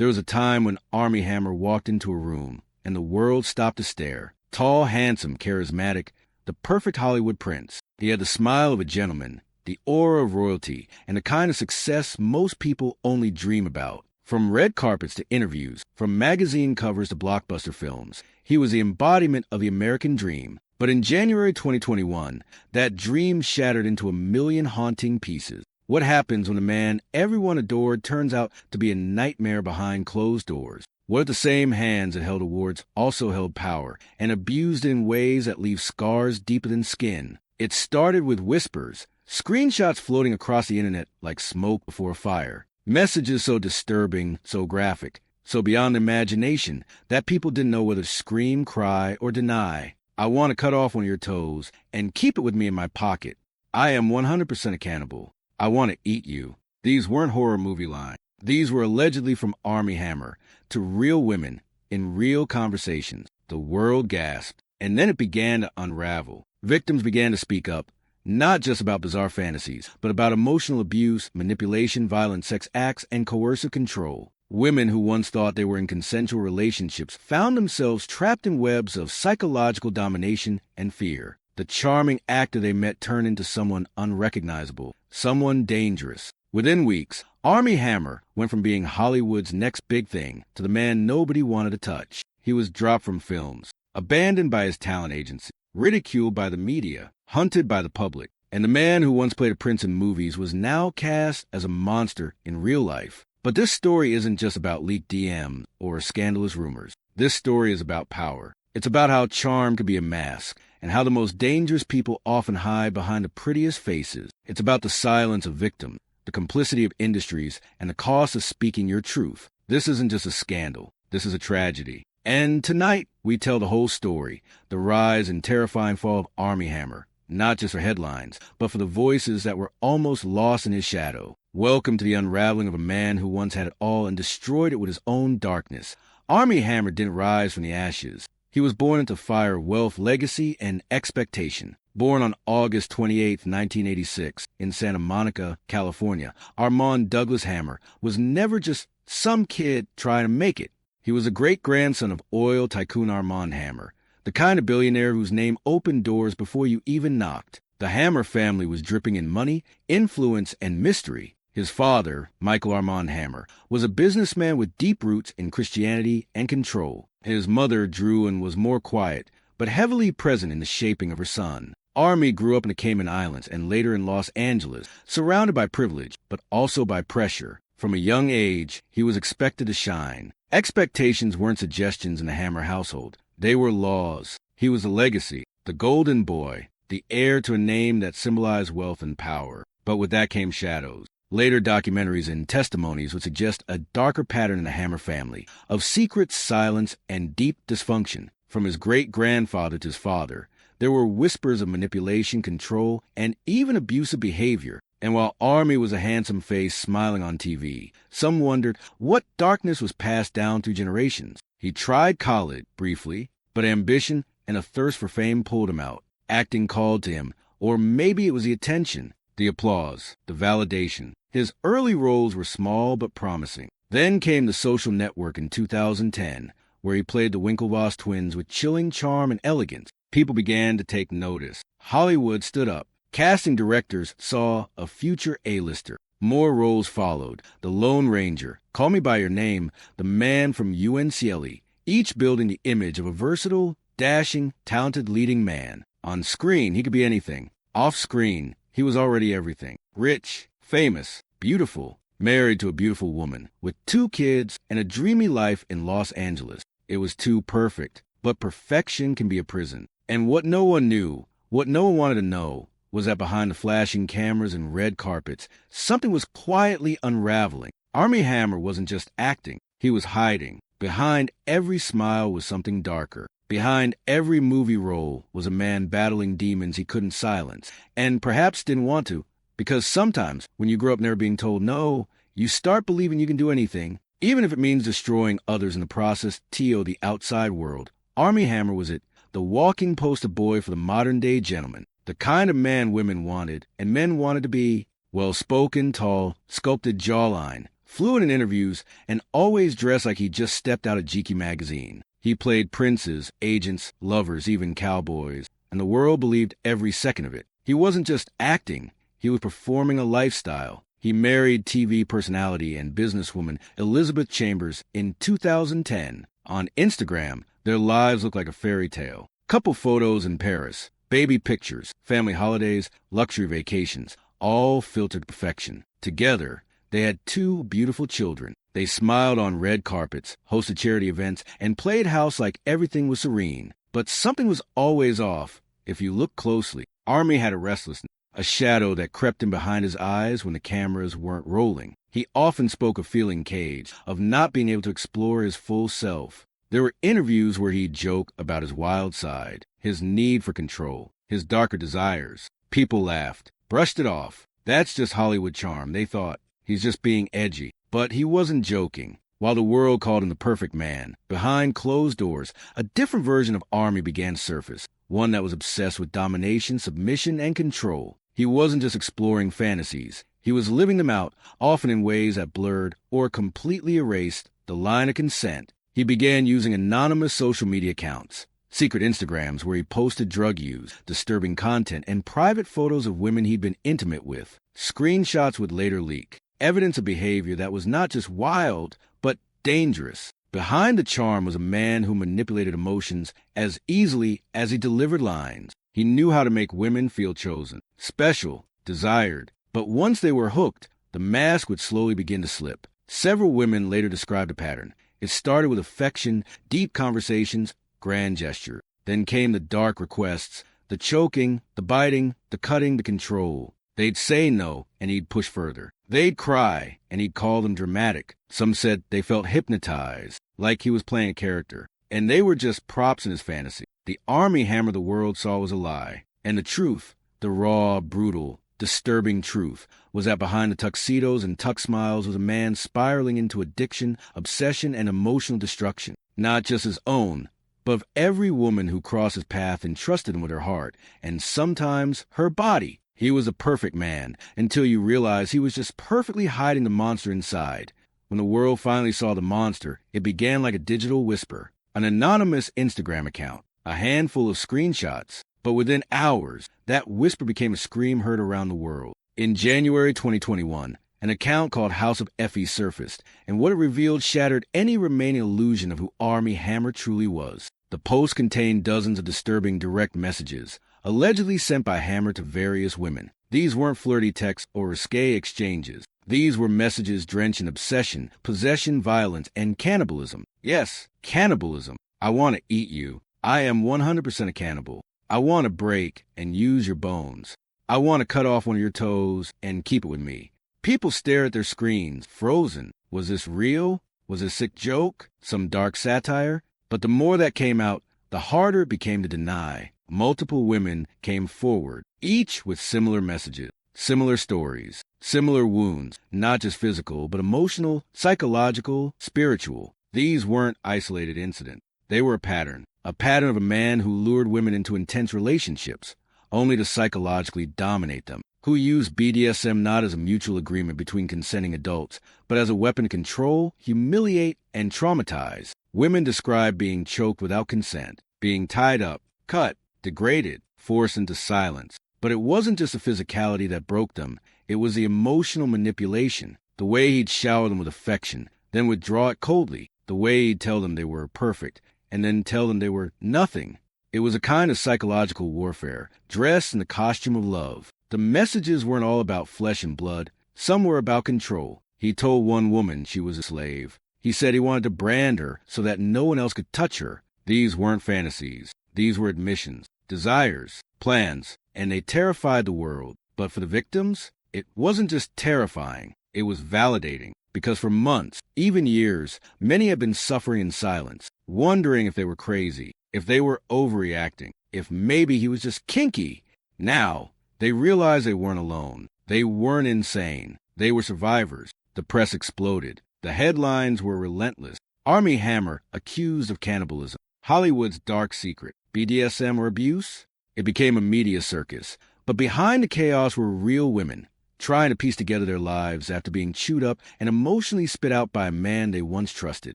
There was a time when Armie Hammer walked into a room, and the world stopped to stare. Tall, handsome, charismatic, the perfect Hollywood prince. He had the smile of a gentleman, the aura of royalty, and the kind of success most people only dream about. From red carpets to interviews, from magazine covers to blockbuster films, he was the embodiment of the American dream. But in January 2021, that dream shattered into a million haunting pieces. What happens when a man everyone adored turns out to be a nightmare behind closed doors? What if the same hands that held awards also held power and abused it in ways that leave scars deeper than skin? It started with whispers, screenshots floating across the internet like smoke before a fire. Messages so disturbing, so graphic, so beyond imagination that people didn't know whether to scream, cry, or deny. I want to cut off one of your toes and keep it with me in my pocket. I am 100% a cannibal. I want to eat you. These weren't horror movie lines. These were allegedly from Armie Hammer to real women in real conversations. The world gasped, and then it began to unravel. Victims began to speak up, not just about bizarre fantasies, but about emotional abuse, manipulation, violent sex acts, and coercive control. Women who once thought they were in consensual relationships found themselves trapped in webs of psychological domination and fear. The charming actor they met turned into someone unrecognizable, someone dangerous. Within weeks, Armie Hammer went from being Hollywood's next big thing to the man nobody wanted to touch. He was dropped from films, abandoned by his talent agency, ridiculed by the media, hunted by the public. And the man who once played a prince in movies was now cast as a monster in real life. But this story isn't just about leaked DMs or scandalous rumors. This story is about power. It's about how charm can be a mask, and how the most dangerous people often hide behind the prettiest faces. It's about the silence of victims, the complicity of industries, and the cost of speaking your truth. This isn't just a scandal. This is a tragedy. And tonight, we tell the whole story, the rise and terrifying fall of Armie Hammer, not just for headlines, but for the voices that were almost lost in his shadow. Welcome to the unraveling of a man who once had it all and destroyed it with his own darkness. Armie Hammer didn't rise from the ashes. He was born into fire of wealth, legacy, and expectation. Born on August 28, 1986, in Santa Monica, California, Armand Douglas Hammer was never just some kid trying to make it. He was a great-grandson of oil tycoon Armand Hammer, the kind of billionaire whose name opened doors before you even knocked. The Hammer family was dripping in money, influence, and mystery. His father, Michael Armand Hammer, was a businessman with deep roots in Christianity and control. His mother, Drew, was more quiet, but heavily present in the shaping of her son. Armie grew up in the Cayman Islands and later in Los Angeles, surrounded by privilege, but also by pressure. From a young age, he was expected to shine. Expectations weren't suggestions in the Hammer household. They were laws. He was a legacy, the golden boy, the heir to a name that symbolized wealth and power. But with that came shadows. Later documentaries and testimonies would suggest a darker pattern in the Hammer family of secret silence and deep dysfunction. From his great-grandfather to his father, there were whispers of manipulation, control, and even abusive behavior. And while Armie was a handsome face smiling on TV, some wondered what darkness was passed down through generations. He tried college briefly, but ambition and a thirst for fame pulled him out. Acting called to him, or maybe it was the attention, the applause, the validation. His early roles were small but promising. Then came The Social Network in 2010, where he played the Winklevoss twins with chilling charm and elegance. People began to take notice. Hollywood stood up. Casting directors saw a future A-lister. More roles followed. The Lone Ranger, Call Me By Your Name, The Man from UNCLE, each building the image of a versatile, dashing, talented leading man. On screen, he could be anything. Off screen, he was already everything. Rich, famous, beautiful, married to a beautiful woman, with 2 kids and a dreamy life in Los Angeles. It was too perfect, but perfection can be a prison. And what no one knew, what no one wanted to know, was that behind the flashing cameras and red carpets, something was quietly unraveling. Armie Hammer wasn't just acting, he was hiding. Behind every smile was something darker. Behind every movie role was a man battling demons he couldn't silence, and perhaps didn't want to, because sometimes, when you grow up never being told no, you start believing you can do anything, even if it means destroying others in the process. T.O. the outside world. Armie Hammer was it, the walking poster boy for the modern-day gentleman, the kind of man women wanted, and men wanted to be. Well-spoken, tall, sculpted jawline, fluent in interviews, and always dressed like he just stepped out of GQ magazine. He played princes, agents, lovers, even cowboys, and the world believed every second of it. He wasn't just acting, he was performing a lifestyle. He married TV personality and businesswoman Elizabeth Chambers in 2010. On Instagram, their lives look like a fairy tale. Couple photos in Paris, baby pictures, family holidays, luxury vacations, all filtered perfection. Together, they had 2 beautiful children. They smiled on red carpets, hosted charity events, and played house like everything was serene. But something was always off. If you look closely, Armie had a restlessness, a shadow that crept in behind his eyes when the cameras weren't rolling. He often spoke of feeling caged, of not being able to explore his full self. There were interviews where he'd joke about his wild side, his need for control, his darker desires. People laughed, brushed it off. That's just Hollywood charm, they thought. He's just being edgy. But he wasn't joking. While the world called him the perfect man, behind closed doors, a different version of Armie began to surface, one that was obsessed with domination, submission, and control. He wasn't just exploring fantasies. He was living them out, often in ways that blurred or completely erased the line of consent. He began using anonymous social media accounts, secret Instagrams where he posted drug use, disturbing content, and private photos of women he'd been intimate with. Screenshots would later leak. Evidence of behavior that was not just wild, but dangerous. Behind the charm was a man who manipulated emotions as easily as he delivered lines. He knew how to make women feel chosen, special, desired. But once they were hooked, the mask would slowly begin to slip. Several women later described a pattern. It started with affection, deep conversations, grand gesture. Then came the dark requests, the choking, the biting, the cutting, the control. They'd say no, and he'd push further. They'd cry, and he'd call them dramatic. Some said they felt hypnotized, like he was playing a character. And they were just props in his fantasy. The Armie Hammer the world saw was a lie. And the truth, the raw, brutal, disturbing truth, was that behind the tuxedos and tuck smiles was a man spiraling into addiction, obsession, and emotional destruction. Not just his own, but of every woman who crossed his path and trusted him with her heart, and sometimes her body. He was a perfect man, until you realized he was just perfectly hiding the monster inside. When the world finally saw the monster, it began like a digital whisper. An anonymous Instagram account, a handful of screenshots. But within hours, that whisper became a scream heard around the world. In January 2021, an account called House of Effie surfaced, and what it revealed shattered any remaining illusion of who Armie Hammer truly was. The post contained dozens of disturbing direct messages, allegedly sent by Hammer to various women. These weren't flirty texts or risque exchanges. These were messages drenched in obsession, possession, violence, and cannibalism. Yes, cannibalism. I want to eat you. I am 100% a cannibal. I want to break and use your bones. I want to cut off one of your toes and keep it with me. People stare at their screens, frozen. Was this real? Was it a sick joke? Some dark satire? But the more that came out, the harder it became to deny. Multiple women came forward, each with similar messages, similar stories, similar wounds, not just physical, but emotional, psychological, spiritual. These weren't isolated incidents. They were a pattern of a man who lured women into intense relationships, only to psychologically dominate them, who used BDSM not as a mutual agreement between consenting adults, but as a weapon to control, humiliate, and traumatize. Women described being choked without consent, being tied up, cut, degraded, forced into silence. But it wasn't just the physicality that broke them. It was the emotional manipulation, the way he'd shower them with affection, then withdraw it coldly, the way he'd tell them they were perfect, and then tell them they were nothing. It was a kind of psychological warfare, dressed in the costume of love. The messages weren't all about flesh and blood. Some were about control. He told one woman she was a slave. He said he wanted to brand her so that no one else could touch her. These weren't fantasies. These were admissions, desires, plans, and they terrified the world. But for the victims, it wasn't just terrifying. It was validating. Because for months, even years, many had been suffering in silence, wondering if they were crazy, if they were overreacting, if maybe he was just kinky. Now, they realized they weren't alone. They weren't insane. They were survivors. The press exploded. The headlines were relentless. Armie Hammer accused of cannibalism. Hollywood's dark secret. BDSM or abuse? It became a media circus. But behind the chaos were real women. trying to piece together their lives after being chewed up and emotionally spit out by a man they once trusted.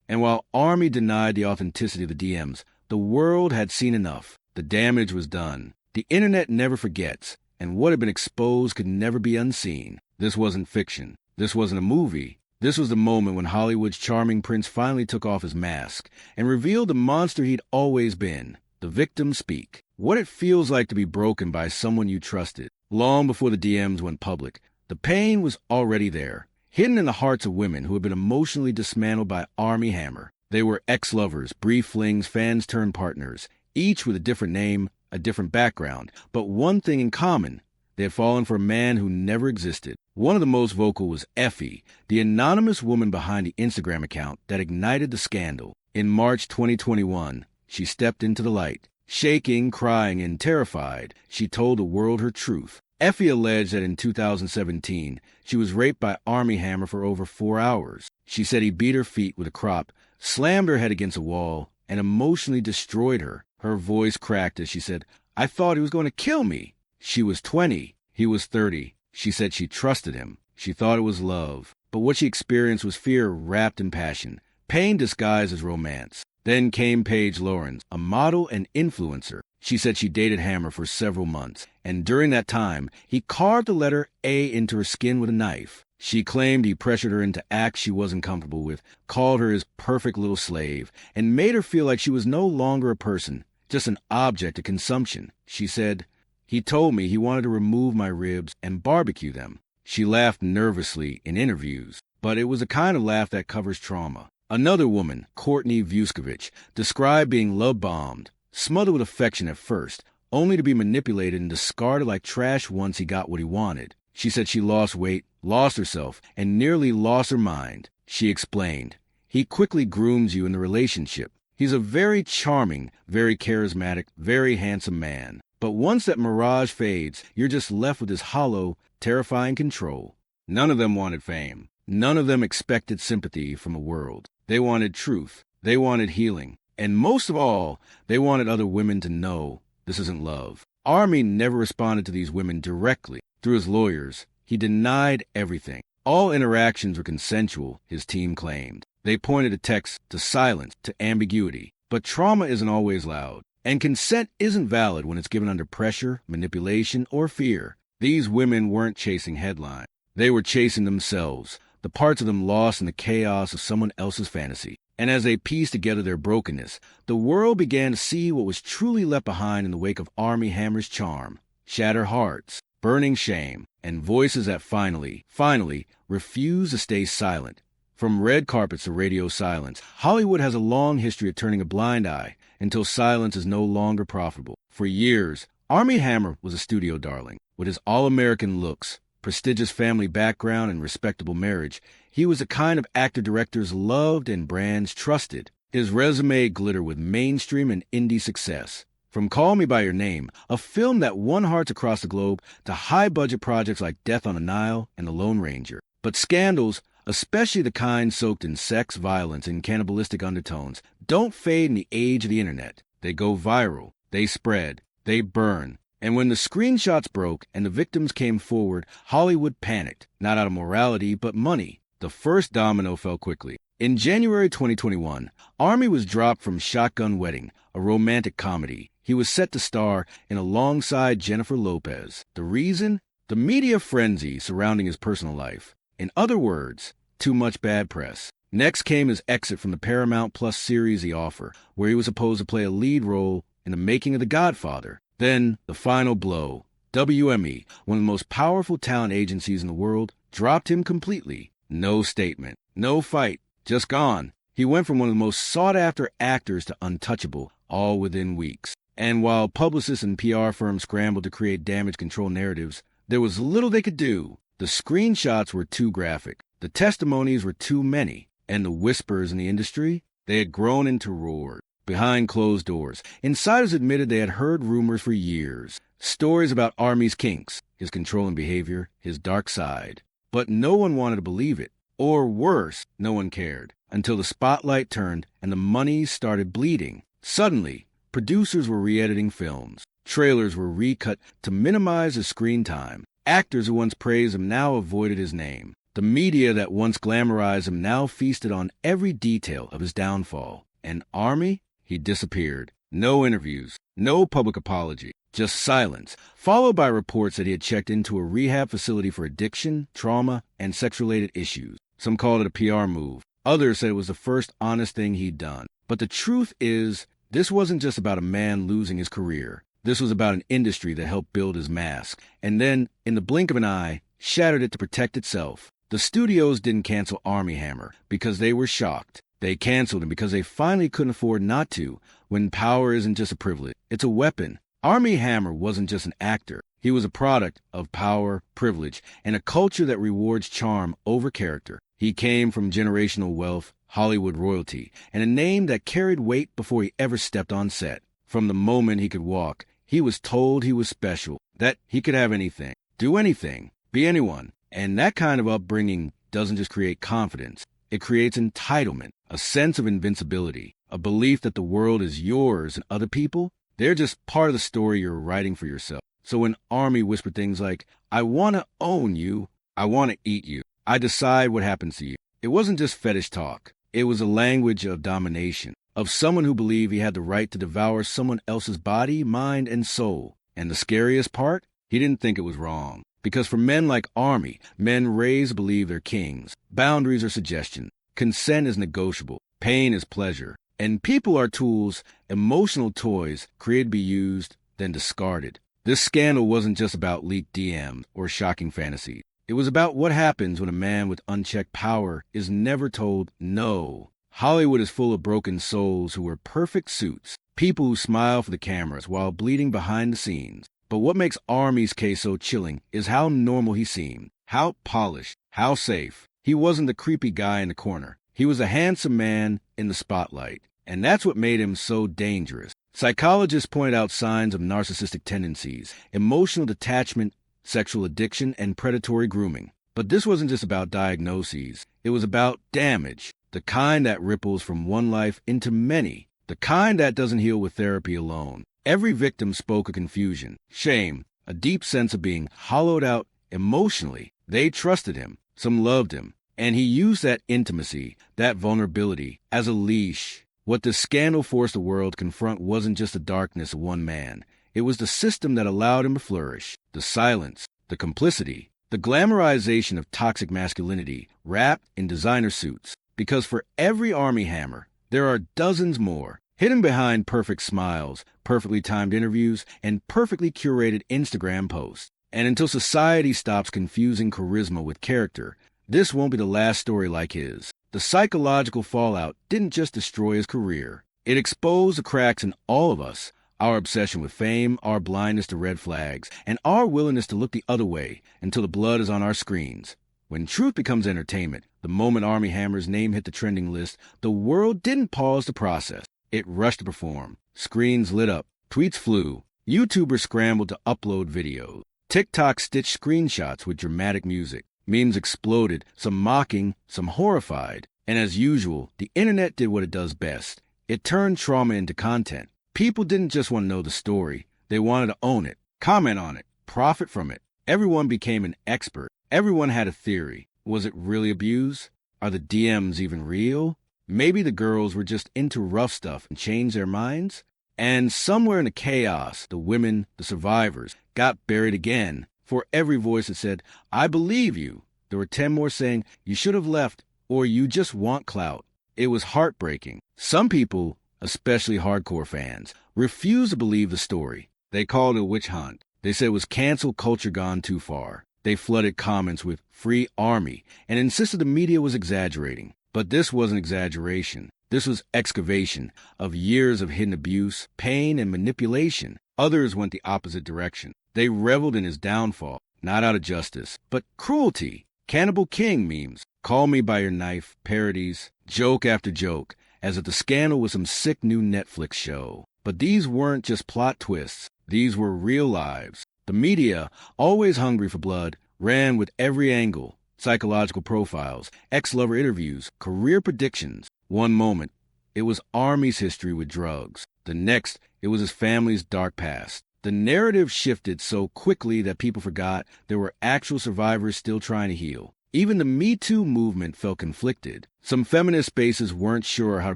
And while Armie denied the authenticity of the DMs, the world had seen enough. The damage was done. The internet never forgets, and what had been exposed could never be unseen. This wasn't fiction. This wasn't a movie. This was the moment when Hollywood's charming prince finally took off his mask and revealed the monster he'd always been. The victims speak. What it feels like to be broken by someone you trusted. Long before the DMs went public, the pain was already there, hidden in the hearts of women who had been emotionally dismantled by Armie Hammer. They were ex-lovers, brief flings, fans-turned-partners, each with a different name, a different background, but one thing in common. They had fallen for a man who never existed. One of the most vocal was Effie, the anonymous woman behind the Instagram account that ignited the scandal. In March 2021, she stepped into the light. Shaking, crying, and terrified, she told the world her truth. Effie alleged that in 2017, she was raped by Armie Hammer for over 4 hours. She said he beat her feet with a crop, slammed her head against a wall, and emotionally destroyed her. Her voice cracked as she said, "I thought he was going to kill me." She was 20. He was 30. She said she trusted him. She thought it was love. But what she experienced was fear wrapped in passion, pain disguised as romance. Then came Paige, a model and influencer. She said she dated Hammer for several months, and during that time, he carved the letter A into her skin with a knife. She claimed he pressured her into acts she wasn't comfortable with, called her his perfect little slave, and made her feel like she was no longer a person, just an object of consumption. She said, "He told me he wanted to remove my ribs and barbecue them." She laughed nervously in interviews, but it was a kind of laugh that covers trauma. Another woman, Courtney Vucekovich, described being love-bombed, smothered with affection at first, only to be manipulated and discarded like trash once he got what he wanted. She said she lost weight, lost herself, and nearly lost her mind. She explained, "He quickly grooms you in the relationship. He's a very charming, very charismatic, very handsome man. But once that mirage fades, you're just left with this hollow, terrifying control." None of them wanted fame. None of them expected sympathy from the world. They wanted truth. They wanted healing. And most of all, they wanted other women to know this isn't love. Armie never responded to these women directly. Through his lawyers, he denied everything. All interactions were consensual, his team claimed. They pointed to text, to silence, to ambiguity. But trauma isn't always loud. And consent isn't valid when it's given under pressure, manipulation, or fear. These women weren't chasing headlines. They were chasing themselves, the parts of them lost in the chaos of someone else's fantasy. And as they pieced together their brokenness, the world began to see what was truly left behind in the wake of Armie Hammer's charm. Shattered hearts, burning shame, and voices that finally refused to stay silent. From red carpets to radio silence, Hollywood has a long history of turning a blind eye until silence is no longer profitable. For years, Armie Hammer was a studio darling. With his all-American looks, prestigious family background, and respectable marriage, he was the kind of actor directors loved and brands trusted. His resume glittered with mainstream and indie success. From Call Me By Your Name, a film that won hearts across the globe, to high-budget projects like Death on the Nile and The Lone Ranger. But scandals, especially the kind soaked in sex, violence, and cannibalistic undertones, don't fade in the age of the internet. They go viral, they spread, they burn. And when the screenshots broke and the victims came forward, Hollywood panicked, not out of morality, but money. The first domino fell quickly. In January 2021, Armie was dropped from Shotgun Wedding, a romantic comedy. He was set to star in alongside Jennifer Lopez. The reason? The media frenzy surrounding his personal life. In other words, too much bad press. Next came his exit from the Paramount Plus series The Offer, where he was supposed to play a lead role in the making of The Godfather. Then, the final blow. WME, one of the most powerful talent agencies in the world, dropped him completely. No statement. No fight. Just gone. He went from one of the most sought-after actors to untouchable, all within weeks. And while publicists and PR firms scrambled to create damage control narratives, there was little they could do. The screenshots were too graphic. The testimonies were too many. And the whispers in the industry? They had grown into roars. Behind closed doors, insiders admitted they had heard rumors for years. Stories about Armie's kinks, his controlling behavior, his dark side. But no one wanted to believe it. Or worse, no one cared. Until the spotlight turned and the money started bleeding. Suddenly, producers were re-editing films. Trailers were recut to minimize the screen time. Actors who once praised him now avoided his name. The media that once glamorized him now feasted on every detail of his downfall. And Armie? He disappeared. No interviews, no public apology, just silence, followed by reports that he had checked into a rehab facility for addiction, trauma, and sex-related issues. Some called it a PR move. Others said it was the first honest thing he'd done. But the truth is, this wasn't just about a man losing his career. This was about an industry that helped build his mask, and then, in the blink of an eye, shattered it to protect itself. The studios didn't cancel Armie Hammer because they were shocked. They canceled him because they finally couldn't afford not to, when power isn't just a privilege, it's a weapon. Armie Hammer wasn't just an actor. He was a product of power, privilege, and a culture that rewards charm over character. He came from generational wealth, Hollywood royalty, and a name that carried weight before he ever stepped on set. From the moment he could walk, he was told he was special, that he could have anything, do anything, be anyone. And that kind of upbringing doesn't just create confidence. It creates entitlement, a sense of invincibility, a belief that the world is yours and other people, they're just part of the story you're writing for yourself. So when Armie whispered things like, "I want to own you, I want to eat you, I decide what happens to you," it wasn't just fetish talk. It was a language of domination, of someone who believed he had the right to devour someone else's body, mind, and soul. And the scariest part? He didn't think it was wrong. Because for men like Armie, men raised believe they're kings. Boundaries are suggestions. Consent is negotiable. Pain is pleasure. And people are tools, emotional toys, created to be used, then discarded. This scandal wasn't just about leaked DMs or shocking fantasies. It was about what happens when a man with unchecked power is never told no. Hollywood is full of broken souls who wear perfect suits, people who smile for the cameras while bleeding behind the scenes. But what makes Armie's case so chilling is how normal he seemed, how polished, how safe. He wasn't the creepy guy in the corner. He was a handsome man in the spotlight, and that's what made him so dangerous. Psychologists point out signs of narcissistic tendencies, emotional detachment, sexual addiction, and predatory grooming. But this wasn't just about diagnoses. It was about damage, the kind that ripples from one life into many, the kind that doesn't heal with therapy alone. Every victim spoke of confusion, shame, a deep sense of being hollowed out emotionally. They trusted him. Some loved him. And he used that intimacy, that vulnerability, as a leash. What the scandal forced the world to confront wasn't just the darkness of one man. It was the system that allowed him to flourish, the silence, the complicity, the glamorization of toxic masculinity wrapped in designer suits. Because for every Armie Hammer, there are dozens more, hidden behind perfect smiles, perfectly timed interviews, and perfectly curated Instagram posts. And until society stops confusing charisma with character, this won't be the last story like his. The psychological fallout didn't just destroy his career. It exposed the cracks in all of us, our obsession with fame, our blindness to red flags, and our willingness to look the other way until the blood is on our screens. When truth becomes entertainment, the moment Armie Hammer's name hit the trending list, the world didn't pause the process. It rushed to perform. Screens lit up. Tweets flew. YouTubers scrambled to upload videos. TikTok stitched screenshots with dramatic music. Memes exploded, some mocking, some horrified. And as usual, the internet did what it does best. It turned trauma into content. People didn't just want to know the story. They wanted to own it, comment on it, profit from it. Everyone became an expert. Everyone had a theory. Was it really abuse? Are the DMs even real? Maybe the girls were just into rough stuff and changed their minds? And somewhere in the chaos, the women, the survivors, got buried again. For every voice that said, "I believe you," there were 10 more saying, "You should have left," or "You just want clout." It was heartbreaking. Some people, especially hardcore fans, refused to believe the story. They called it a witch hunt. They said it was cancel culture gone too far. They flooded comments with "Free Armie" and insisted the media was exaggerating. But this wasn't exaggeration. This was excavation of years of hidden abuse, pain, and manipulation. Others went the opposite direction. They reveled in his downfall, not out of justice, but cruelty. Cannibal King memes, "Call Me by Your Knife" parodies, joke after joke, as if the scandal was some sick new Netflix show. But these weren't just plot twists. These were real lives. The media, always hungry for blood, ran with every angle. Psychological profiles, ex-lover interviews, career predictions. One moment, it was Armie's history with drugs. The next, it was his family's dark past. The narrative shifted so quickly that people forgot there were actual survivors still trying to heal. Even the Me Too movement felt conflicted. Some feminist spaces weren't sure how to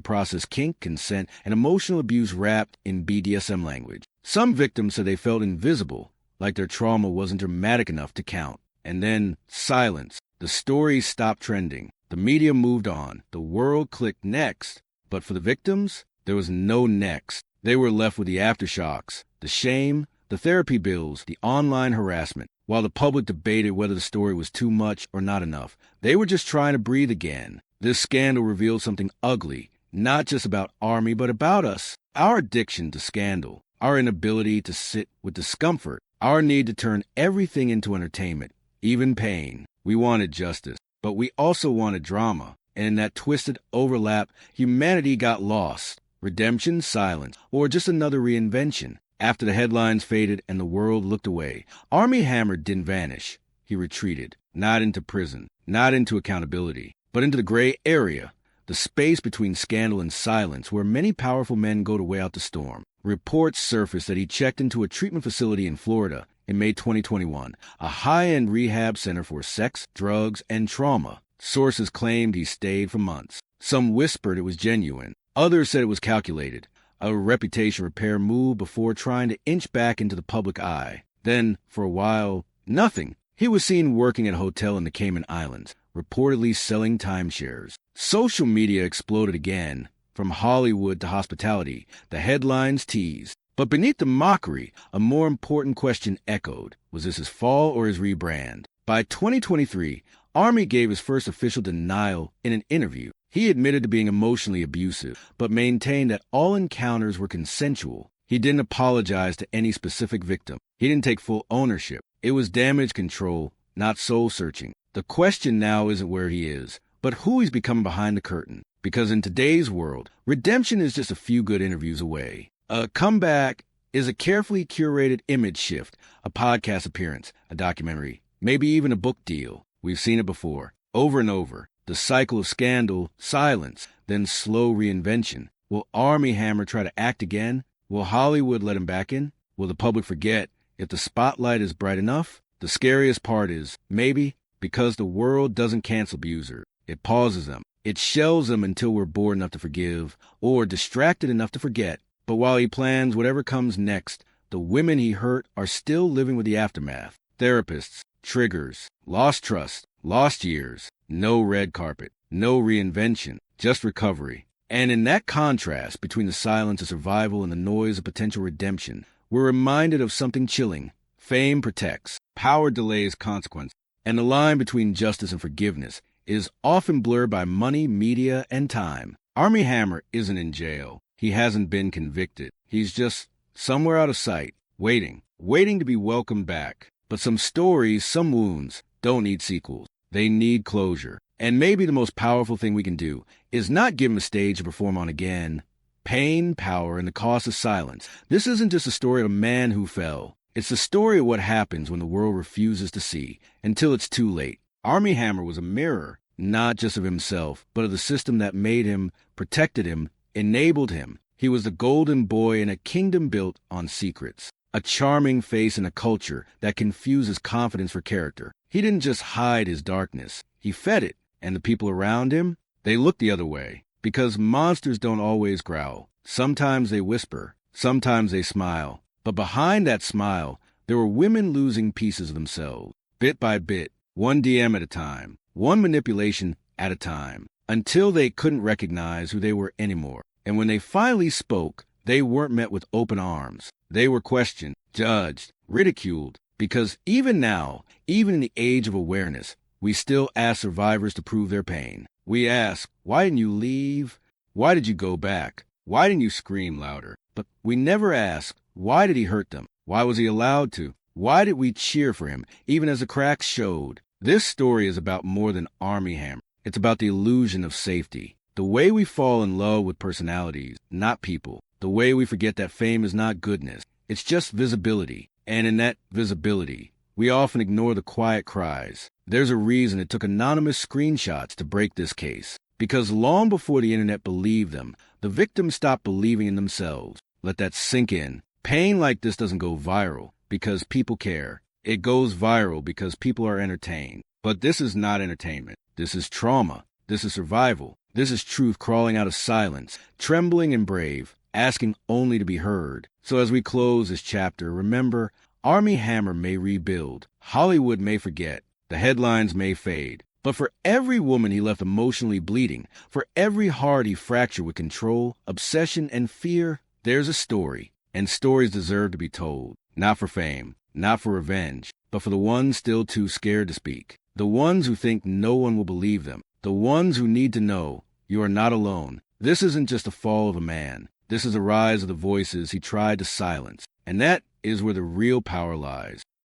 process kink, consent, and emotional abuse wrapped in BDSM language. Some victims said they felt invisible, like their trauma wasn't dramatic enough to count. And then, silence. The stories stopped trending. The media moved on. The world clicked next. But for the victims, there was no next. They were left with the aftershocks, the shame, the therapy bills, the online harassment. While the public debated whether the story was too much or not enough, they were just trying to breathe again. This scandal revealed something ugly, not just about Armie, but about us. Our addiction to scandal, our inability to sit with discomfort, our need to turn everything into entertainment, even pain. We wanted justice, but we also wanted drama. And in that twisted overlap, humanity got lost. Redemption, silence, or just another reinvention. After the headlines faded and the world looked away, Armie Hammer didn't vanish. He retreated, not into prison, not into accountability, but into the gray area, the space between scandal and silence where many powerful men go to weigh out the storm. Reports surfaced that he checked into a treatment facility in Florida in May 2021, a high-end rehab center for sex, drugs, and trauma. Sources claimed he stayed for months. Some whispered it was genuine. Others said it was calculated, a reputation repair move before trying to inch back into the public eye. Then, for a while, nothing. He was seen working at a hotel in the Cayman Islands, reportedly selling timeshares. Social media exploded again. From Hollywood to hospitality, the headlines teased. But beneath the mockery, a more important question echoed. Was this his fall or his rebrand? By 2023, Armie gave his first official denial in an interview. He admitted to being emotionally abusive, but maintained that all encounters were consensual. He didn't apologize to any specific victim. He didn't take full ownership. It was damage control, not soul-searching. The question now isn't where he is, but who he's becoming behind the curtain. Because in today's world, redemption is just a few good interviews away. A comeback is a carefully curated image shift, a podcast appearance, a documentary, maybe even a book deal. We've seen it before, over and over. The cycle of scandal, silence, then slow reinvention. Will Armie Hammer try to act again? Will Hollywood let him back in? Will the public forget if the spotlight is bright enough? The scariest part is, maybe, because the world doesn't cancel abusers. It pauses them. It shelves them until we're bored enough to forgive or distracted enough to forget. But while he plans whatever comes next, the women he hurt are still living with the aftermath. Therapists, triggers, lost trust, lost years. No red carpet, no reinvention, just recovery. And in that contrast between the silence of survival and the noise of potential redemption, we're reminded of something chilling. Fame protects, power delays consequence, and the line between justice and forgiveness is often blurred by money, media, and time. Armie Hammer isn't in jail. He hasn't been convicted. He's just somewhere out of sight, waiting to be welcomed back. But some stories, some wounds, don't need sequels. They need closure. And maybe the most powerful thing we can do is not give him a stage to perform on again. Pain, power, and the cost of silence. This isn't just a story of a man who fell. It's the story of what happens when the world refuses to see, until it's too late. Armie Hammer was a mirror, not just of himself, but of the system that made him, protected him, enabled him. He was the golden boy in a kingdom built on secrets. A charming face in a culture that confuses confidence for character. He didn't just hide his darkness. He fed it. And the people around him, they looked the other way. Because monsters don't always growl. Sometimes they whisper. Sometimes they smile. But behind that smile, there were women losing pieces of themselves. Bit by bit. One DM at a time. One manipulation at a time. Until they couldn't recognize who they were anymore. And when they finally spoke, they weren't met with open arms. They were questioned, judged, ridiculed. Because even now, even in the age of awareness, we still ask survivors to prove their pain. We ask, why didn't you leave? Why did you go back? Why didn't you scream louder? But we never ask, why did he hurt them? Why was he allowed to? Why did we cheer for him, even as the cracks showed? This story is about more than Armie Hammer. It's about the illusion of safety. The way we fall in love with personalities, not people. The way we forget that fame is not goodness. It's just visibility. And in that visibility, we often ignore the quiet cries. There's a reason it took anonymous screenshots to break this case. Because long before the internet believed them, the victims stopped believing in themselves. Let that sink in. Pain like this doesn't go viral because people care. It goes viral because people are entertained. But this is not entertainment. This is trauma. This is survival. This is truth crawling out of silence, trembling and brave, asking only to be heard. So as we close this chapter, remember, Armie Hammer may rebuild. Hollywood may forget. The headlines may fade. But for every woman he left emotionally bleeding, for every heart he fractured with control, obsession, and fear, there's a story. And stories deserve to be told. Not for fame, not for revenge, but for the ones still too scared to speak. The ones who think no one will believe them. The ones who need to know you are not alone. This isn't just a fall of a man. This is a rise of the voices he tried to silence. And that is where the real power lies.